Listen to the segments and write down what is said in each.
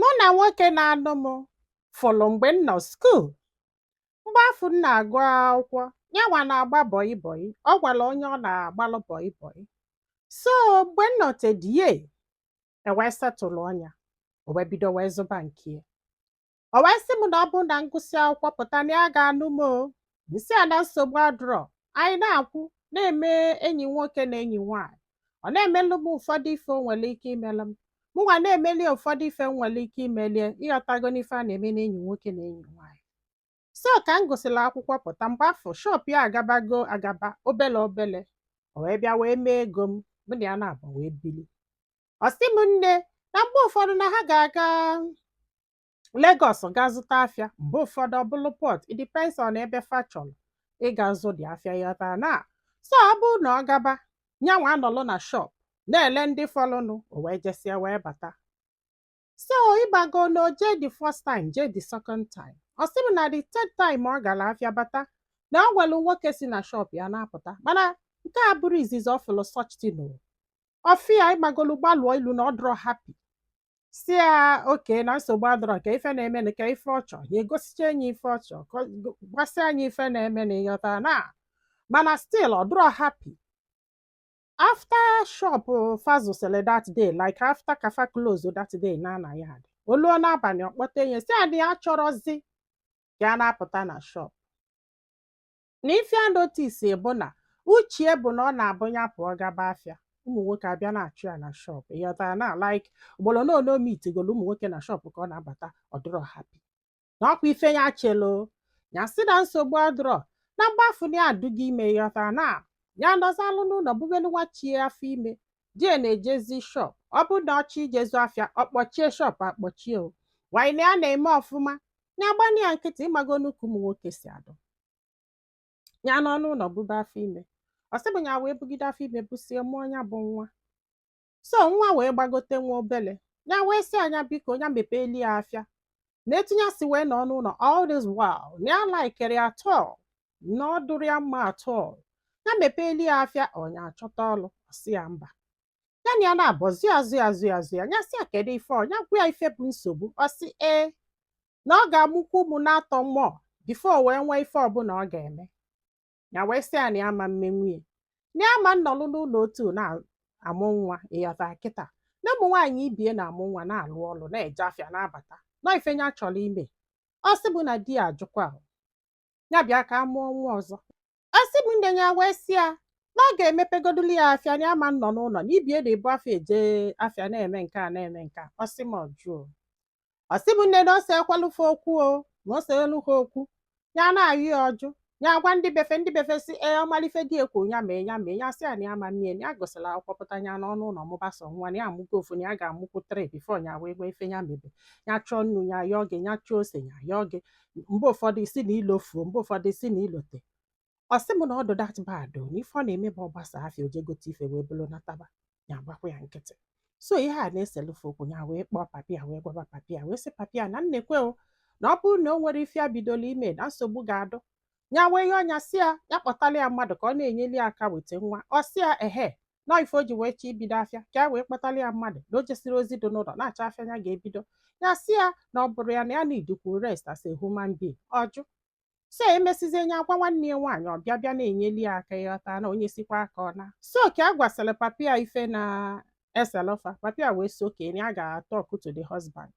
Mụ na nwoke na-anụ m fụrụ mgbe m nọ skuul. Mgbe afọ m na-agụ akwụkwọ, yanwa na-agba bọyị bọyị. Ọ gwara onye ọ na-agbalụ bọyị bọyị. So mgbe m nọtedie, ewee setụlụ ọnya, o wee bido wee zụba nke ya. O wee sị m na ọ bụ na ngụsị akwụkwọ pụta na ya ga-anụ m o. Nsị a na nsogbu adịrọ. Anyị na-akwụ na-eme enyi nwoke na enyi nwaanyị. Ọ na-emelụ m ụfọdụ ife o nwere ike imelụ m. Mụnwa na-emeli ụfọdụ ife m nwere ike imelie ịghọtago n'ife a na-eme n'enyi nwoke na enyi nwaanyị. So ka m gụsịrị akwụkwọ pụta, mgbe afọ shop ya agabago agaba obele obele. O wee bịa wee mee ego m, mụ na ya na-abụ wee bili. Ọ sị m nne na mgbe ụfọdụ na ha ga-aga Lagos ga zụta afịa, mgbe ụfọdụ ọ bụlụ port, it depends on ebe fa chọrọ ịga zụ dị afịa ịghọtara na. So ọ bụrụ na ọ gaba, nyanwa anọlụ na shop na-ele ndị fọlụnụ, o wee jesịa wee bata. So ịgbago na o jee the first time, jee the second time. Ọ sị m na the third time ọ gara afịa bata na ọ nwere nwoke si na shop ya na-apụta, mana nke a bụrụ izizi ọ fụlụ such thing o. Ọfịa ịgbagolu gbalụọ ilu na ọ dịrọ happy. Si ya oke na nsogbu adịrọ, ka ife na-eme na ka ife ọ chọrọ ya egosicha enyi ife ọ chọrọ, gwasị anyị ife na-eme na ịghọtara na. Mana still ọ dịrọ happy. After shop fazusele that day, like after kafa close that day na yard. Oluo n'abalị ọkpọta enyi si adị ya chọrọzi ka a na-apụta na shop. Na ife a notice bụ na uche bụ na ọ na-abụ ya pụọ gaba afịa, ụmụ nwoke abịa na-achụ ya na shop. Ịghọtara na like ugboro n'ono mitigolu ụmụ nwoke na shop ka ọ na-abata, ọ dịrọ happy. Na ọkwa ife ya chelo, ya sị na nsogbu adịrọ, na mgbafu na ya adụghị ime. Ịghọtara na ya nọzalụ n'ụlọ bugelu nwachie afọ ime, die na-ejezi shop. Ọ bụ na ọchị ijezu afịa, ọ kpọchie shop akpọchie o. Wanyị na ya na-eme ọfụma, ya gbani ya nkịtị ịmago nnukwu ụmụ nwoke si adụ. Ya nọ n'ụlọ bube afọ ime. Ọ sị bụ ya wee bugide afọ ime busie mụọ ya bụ nwa. So nwa wee gbagote nwa obele. Ya wee sị anya biko ya mepeeli ya afịa. Na etinye si wee nọ n'ụlọ all this while, na ya laikere ya at all, na ọ dụrụ ya mma at all. Ya mepeeli ya afịa, ọnya achọta ọlụ, ọ sị ya mba. Ya na ya na-abọzi azụ ya, ya sị ya kedu ife ọ, ya gwa ya ife bụ nsogbu. Ọ sị na ọ ga-amụkwu ụmụ na-atọ mmụọ before wee nwee ife ọbụla ọ ga-eme. Ya wee sị ya na ya ma mme nwunye, na ya ma nnọlụ n'ụlọ otu na-amụ nwa. Ịghọta kịta na ụmụ nwaanyị ibie na-amụ nwa na-alụ ọlụ na-eje afịa na-abata nọ ife ya chọrọ ime. Ọ sị bụ na di ya ajụkwa ya bịa ka a mụọ nwa ọzọ. Ọ sị m nne ya wee sị ya na ọ ga-emepegodulu ya afịa na ya ma nọ n'ụlọ na ibie na-ebu afịa eje afịa na-eme nke a na-eme nke a. Ọ sị m ọjụọ. Ọ sị m nne na ose ekwalụfe okwu o, na ose elu ha okwu ya na-ayụ ya ọjụ. Ya gwa ndị befe si ọmalife dị ekwu ya mee ya sị ya na ya ma mmie na ya gosila akwụkwọ pụta ya n'ọnụ ụlọ mụbasa nwa na ya amụgo ofu na ya ga-amụkwu 3 bifo ya wee gwa ife ya mebe. Ya chọọ nnu ya yọọ gị, ya chọọ ose ya yọọ gị, mgbe ụfọdụ si na ilofuo, mgbe ụfọdụ si na ilote. Ọ sị m na ọ dị that bad o, na ife ọ na-eme bụ ọgbasa afịa oje gote ife wee bụrụ nataba. Ya gbakwa ya nkịtị. So ihe a na-eselufe okwu, ya wee kpọọ papi ya wee gwaba papi ya wee sị papi ya na nnekwe o, na ọ bụrụ na o nwere ife ya bidoro ime na nsogbu ga-adụ. Ya wee ihe ọnya sị ya kpọtala ya mmadụ ka ọ na-enyeli ya aka wete nwa. Ọ sị ya nọ ife o ji wee chọọ ibido afịa ka ya wee kpọtala ya mmadụ na o jesiri ozi dị n'ụlọ na-achọ afịa ya ga-ebido. Ya sị ya na ọ bụrụ ya na ya na idukwu rest as a human being. Ọjụ. So emesizie ya gwa nwanne ya nwaanyị ọ bịa na-enyeli ya aka. Ịghọta na onye sikwa aka ọ na. So ka a gwasịrị papi ya ife na eselofa, papi ya wee so okenye ya ga-talk to the husband.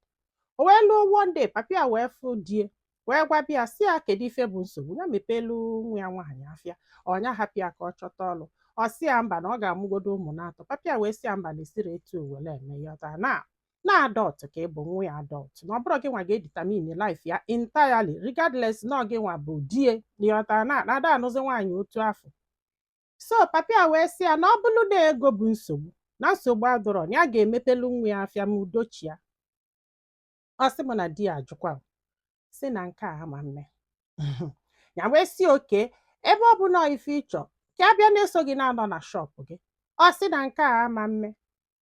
O wee lụọ one day, papi ya wee fụ die wee gwa bịa sị ya kedu ife bụ nsogbu. Ya mepelu nwa ya nwaanyị afịa, ọnya hapụ ya ka ọ chọta ọlụ. Ọ sị ya mba na ọ ga-amụgodo ụmụ na-atọ. Papi ya wee sị ya mba na esiri etu owele eme. Ịghọta na adult ka ị bụ nwa ya adult, na ọ bụrụ gị nwa ga-editamine life ya entirely regardless na ọ gị nwa bụ die. Ịghọta na ada anụzi nwaanyị otu afọ. So papi ya wee sị ya na ọ bụrụ na ego bụ nsogbu, na nsogbu adọrọ, na ya ga-emepelu nwa ya afịa ma udochia. Ọ sị m na di ya ajụkwa si na nke a ama mme. Ya wee si oke ebe ọ bụ na ife ịchọ ka a bịa na-eso gị na-anọ na shop gị. Ọ sị na nke a ama mme.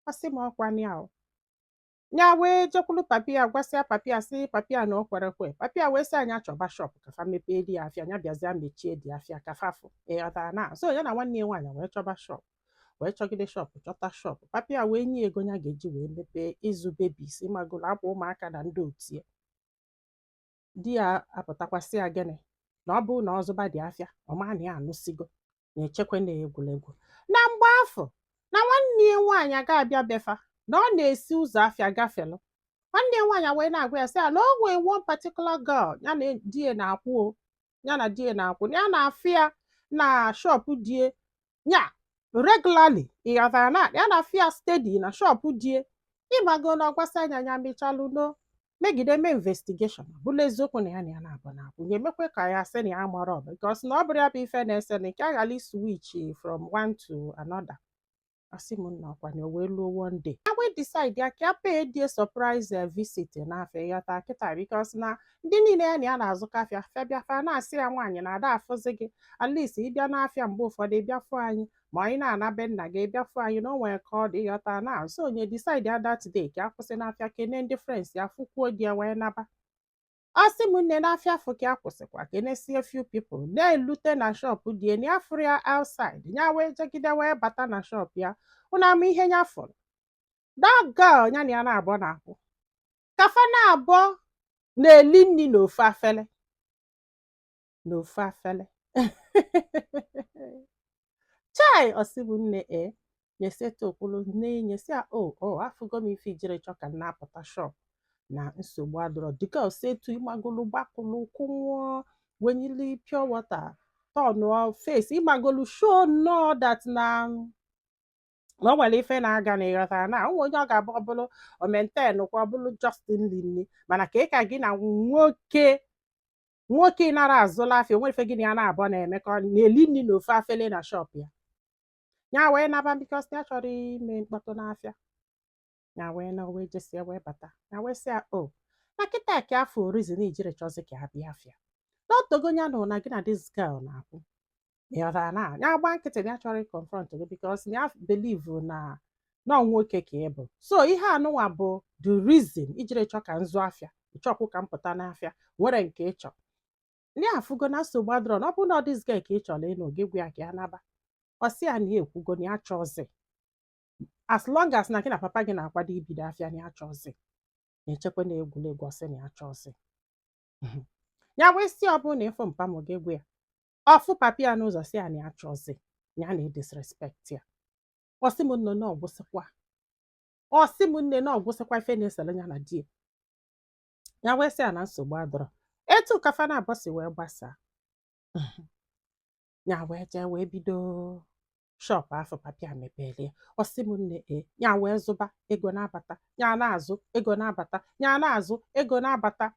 Ọ sị m ọkwa ya o. Ya wee jekwulu papi ya gwasịa papi ya sị papi ya na o kwere kwe. Papi ya wee sị anya chọba shop ka fa mepee di ya afịa, ya bịazịa mechie di afịa ka fafụ. Ịghọtara na. So ya na nwanne ya nwaanyị wee chọba shop wee chọgide shop chọta shop papi ya wee nye ego ya ga-eji wee mepee ịzụ bebis ịmagolo akwa ụmụaka na ndị otie. Di ya apụtakwasị ya gịnị na ọ bụrụ na ọ zụba dị afịa ọma na ya anụsigo na-echekwa na egwuregwu. Na mgbe afọ na nwanne ya nwaanyị ga-abịa befa na ọ na-esi ụzọ afịa gafelụ. Nwanne ya nwaanyị wee na-agwa ya sị ya na o nwee one particular girl ya na di ya na-akwụ ya na di ya na-akwụ ya na-afụ ya na shop die nya regularly ịghọtara na ya na-afụ ya steady na shop die. Ịmago na ọgwasị anya ya mechalụ no megide mee investigeshon bụrụ eziokwu na ya na-abụ na-akwụ ya emekwe ka ya sị na ya mara ọbụ because na ọ bụrụ ya bụ ife na-ese na nke aghali switch from one to another. Asị m nna ọkwa na o wee luo one day ya wee decide ya ka ya pay die surprise visit n'afịa ịghọta kịta because na ndị niile ya na ya na-azụkọ afịa bịafa na-asị ya nwaanyị na ada afụzi gị at least ịbịa n'afịa mgbe ụfọdụ ịbịafụ anyị ma anyị na-ana be nna gị ịbịafụ anyị na o nwere ka ọ dị ịghọta na so onye decide ya that day ka akwụsị n'afịa kene ndị friends ya fụkwuo di ya wee naba. Ọ sị m nne n'afịa afọ ka ya kwụsịkwa kenesie few people na-elute na shop die na ya fụrụ ya outside ya wee jegide wee bata na shop ya ụna ama ihe ya fụrụ that girl ya na ya na-abọ na-akwụ kafa na-abọ na-eli nri n'ofe afele n'ofe afele chai ọsịbụ nne nyeseta okwulu na-enyesi ya afụgo m ife ijere chọ ka na-apụta shop na nsogbu adọrọ dịka osetu ịmagolu gbakụlụ ụkwụ nwụọ wenyili pure water tọnụọ face ịmagolu show no that na o nwere ife na-aga na ịghọtara na onwe onye ọ ga-abụ ọbụlụ omenten kwa ọbụlụ Justin Linley mana ka ị ka gị na nwoke nara azụla afịa onwere ife gị na ya na-abụọ na-emekọ na-eli nri na ofe afele na shop ya wee naba bikos ya chọrọ ime mkpọtụ n'afịa ya wee na wee jesie wee bata ya wee sị ya na kịta ka afọ reason ijiri chọzi ka ha bịa afịa na otogonya na gị na this girl na-akwụ ịghọtara na ya gba nkịtị na ya chọrọ ịconfront gị bikos na ya believe na nwoke ka ị bụ so ihe anụnwa bụ the reason ijiri chọ ka nzụ afịa ịchọkwụ ka m pụta n'afịa nwere nke ịchọ ndị afụgo na nsogbu adọrọ na ọ bụ na this girl ka ị chọrọ ịnụ gị gwa ya ka ya naba. Ọ sị ya na ya ekwugo na ya chọzi as long as na gị na papa gị na-akwado ibido afịa na ya chọzi na-echekwa na egwuregwu ọsị na ya chọzi ya wee sị ọ bụrụ na ịfụ mpa m gị gwa ya ọfụ papi ya n'ụzọ sị ya na ya chọzi ya na disrespect ya. Ọsị m nne na ọgwụsịkwa ife na-esele ya na di ya wee sị ya na nsogbu adọrọ etu kafa na abọsị wee gbasaa ya wee jee wee bido shop afọ papi a mepere. Ọsị m nne ya wee zụba ego na-abata ya na-azụ ego na-abata ya na-azụ ego na-abata.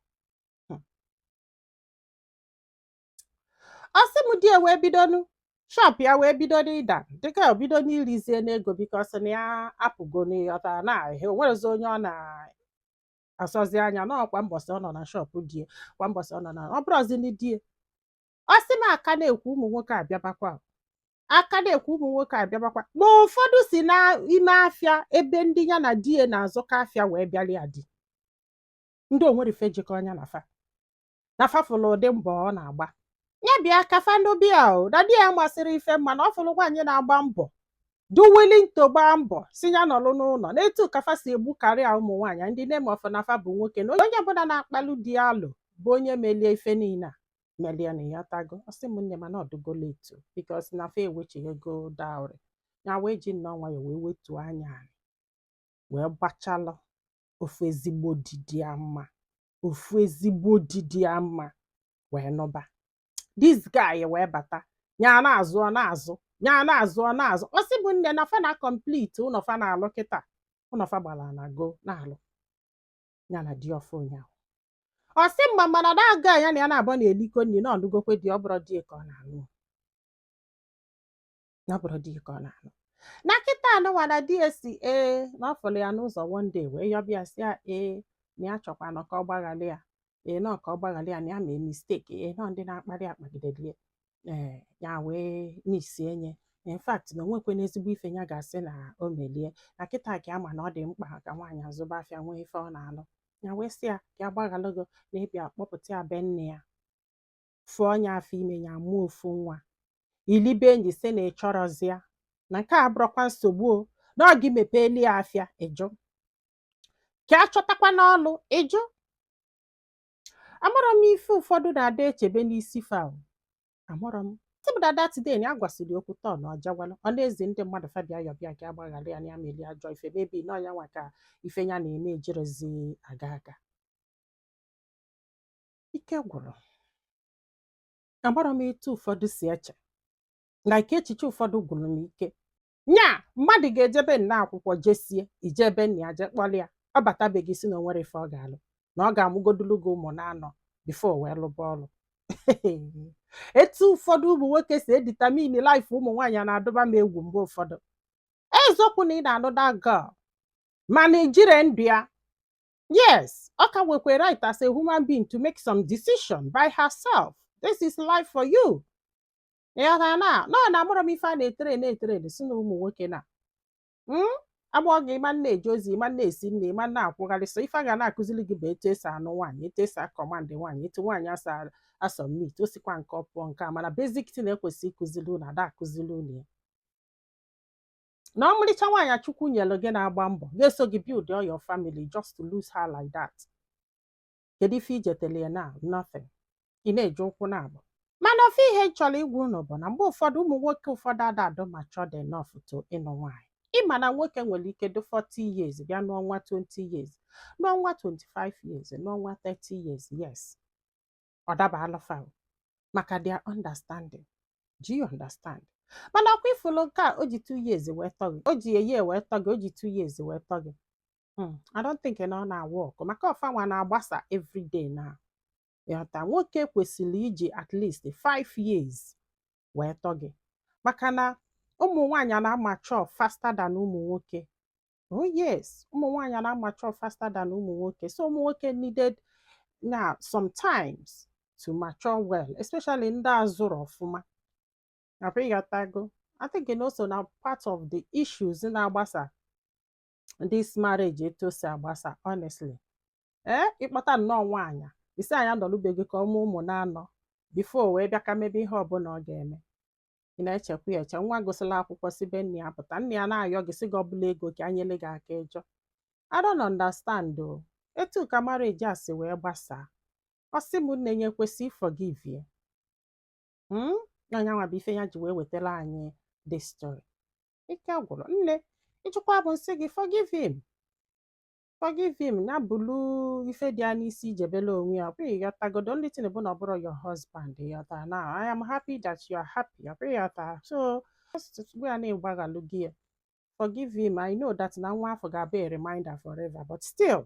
Ọsị m di wee bidonu shop ya wee bido n'ịda dịka bido n'irizie n'ego bikos na ya apụgo n'ịghọta na ahịa onwerezi onye ọ na-asọzi anya n'ọkwa mbọsị ọ nọ na shop die kwa mbọsị ọ nọ na ọ bụrụzi ndị die. Ọsị m aka na-ekwu ụmụ nwoke abịabakwa ma ụfọdụ si n'ime afịa ebe ndị ya na die na-azụkọ afịa wee bịara ya di ndị onwere ife jikọ anya na fafụlụ ụdị mbọ ọ na-agba ya bịa kafa ndụbịa na di ya masịrị ife mma na ọ fụlụ nwaanyị na-agba mbọ do willing to gbaa mbọ si ya nọlụ n'ụlọ na-etu kafa si egbu karịa ụmụ nwaanyị ndị name of nafa bụ nwoke na onye ọbụla na-akpalụ di alụ bụ onye melie ife niile a melie na ya tago. Ọsị m nne mana ọdụgola etu bikos na fa ewechighị ego dowry ya wee ji nnọọ nwayọ wee wetuo anya anyị wee gbachalụ ofu ezigbo didi ya mma wee nụba this guy wee bata nya na-azụ ọ na-azụ. Ọsị bụ nne na fa na complete ụnọ fa na-alụ kịta ụnọ fa gbara na go na-alụ ya na di ọfụ ụnyaahụ. Ọsị mma mana that guy ya na ya na-abọ na-eliko nri na ọlụgokwe di ọ bụrụ di ka ọ na-alụ na kịta anụnwa na di esi na ọ fụrụ ya n'ụzọ one day wee yọbịa sị ya na ya chọkwa ka ọ gbaghalị ya nọ ka ọ gbaghalị ya na ya mee mistake nọ ndị na-akparị akpagideli ya wee n'isi enye in fact na onwekwe n'ezigbo ife ya ga-asị na o melie na kịta ka ama na ọ dị mkpa ka nwaanyị azụba afịa nwee ife ọ na-alụ ya wee sị ya ka gbaghalụgo na ịbịa kpọpụta ya be nne ya fụọ ya afọ ime ya mụọ ofu nwa ilibe enyi sị na ị chọrọzi ya na nke a bụrụkwa nsogbu o, na ọ gị mepeeli ya afịa ịjụ, ka a chọtakwa n'ọlụ ịjụ. Amara m ife ụfọdụ na-ada echebe n'isi fa o. Amara m tibụdada today na agwasịrị okwu tọọ na ọjawala ọ na-ezi ndị mmadụ fabia yọbịa ka agbaghara ya na ya meli ajọ ife mebi na ọnya nwa ka ife ya na-eme ejerezi aga aga. Ike gwụrụ. Amara m etu ụfọdụ si eche na ike echiche ụfọdụ gwụrụ m ike. Nya mmadụ ga-ejebe nna akwụkwọ jesie ijebe nna ya je kpọrọ ya ọ batabeghị si na o nwere ife ọ ga-alụ na ọ ga-amụgodulu gị ụmụ na-anọ bifo wee lụba ọlụ. Etu ụfọdụ ụmụ nwoke si editamini laịf ụmụ nwaanyị na-adụba m egwu mgbe ụfọdụ. Eziokwu na ị na-anụ that girl mana ijire ndụ ya. Yes, ọ ka nwekwe right as a human being to make some decision by herself. This is life for you. Ya na amụrụ m ife a na-etere si na ụmụ nwoke na agbọghọ gị ịma na-eje ozi ịma na-esi nne ịma na-akwụgharị so ife a ga na-akụziri gị bụ etu esi anụ nwaanyị, etu esi akọmandị nwaanyị, etu nwaanyị asọmit osikwa nke ọpụọ nke a, mana basic thing na-ekwesị ịkụziri unu ada akụziri unu ya. Na ọmụrịcha nwaanyị Chukwu nyere gị na-agba mbọ ga-eso gị build your family just to lose her like that. Kedu ife ijetele ya na nothing, ị na-eje ụkwụ na-abụ. Mana ofe ihe chọrọ igwu unu bụ na mgbe ụfọdụ ụmụ nwoke ụfọdụ adadụ matured enough to ịnụ nwaanyị. Ịma na nwoke nwere ike dị 40 years bịa n'ọnwa 20 years, n'ọnwa 25 years, n'ọnwa 30 years, yes. Ọ dabala fa maka their understanding. Do you understand? Mana ọkwa ifulu nke a o ji 2 years wee tọ gị, o ji eye wee tọ gị, o ji 2 years wee tọ gị. I don't think na ọ na-awa ọkụ maka ọfa nwa na-agbasa everyday na yọta nwoke kwesịrị iji at least 5 years wee tọ gị maka na ụmụ nwaanyị na-amature faster than ụmụ nwoke. Oh yes, ụmụ nwaanyị na-amature faster than ụmụ nwoke, so ụmụ nwoke needed na sometimes to mature well, especially ndị azụrụ ọfụma. I think also na part of the issues na-agbasa this marriage etu si agbasa honestly. Ịkpọta nnọọ nwaanyị isi anya nọlụbeghị ka ọmụ ụmụ na-anọ before wee bịa ka mebe ihe ọbụla ọ ga-eme. Ị na-echekwa ya eche nwa gụsịla akwụkwọ si be nne ya pụta nne ya na-ayọ gị sị gị ọbụla ego ka anyele gị aka ịjọ. I don't understand o etu ka marriage a si wee gbasaa. Ọ sị m nne ya ekwesị forgive ya. Onye nwa bụ ife ya ji wee wetara anyị this story. Ike gwụrụ nne ịchụkwa bụ nsị gị forgive him. Forgive him na bulu ife dị ya n'isi ijebela onwe ya ọbụghị yọtagodo only thing bụ na ọ bụrụ your husband yọta now I am happy that you are happy ọbụghị yọta so gbe ya na-ịgbaghalụ gị ya forgive him. I know that na nwa afọ ga-abụ a reminder forever but still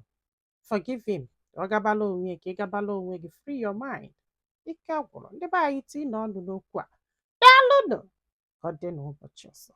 forgive him. Ọ gabala onwe ka ị gabala onwe gị free your mind. Ike gwụrụ ndị be anyị tii n'ọnụ n'okwu a daalụnụ ka ọ dị n'ụbọchị ọzọ.